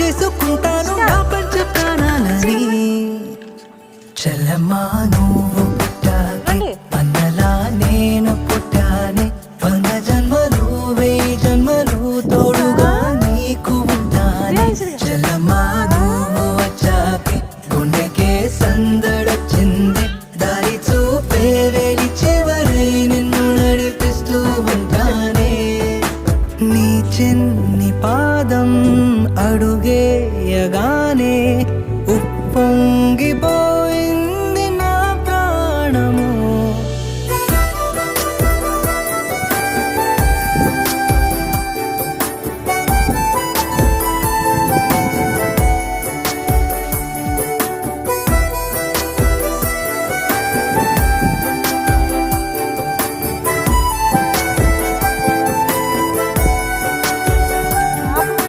చేసుకుంటాను నా పంచ ప్రాణాలని. చెల్లమ్మా నువ్వు పుట్టాకే అన్నలా నేను పుట్టానే, 100 జన్మలు 1000 జన్మలు తోడుగా నీకు ఉంటానే. చెల్లమ్మా నువ్వు వచ్చాకే గుండెకే సందడొచ్చింది, దారి చూపే వేలి చివరై నిన్ను నడిపిస్తూ ఉంటానే. నీ చిన్ని పాదం అడుగేయగా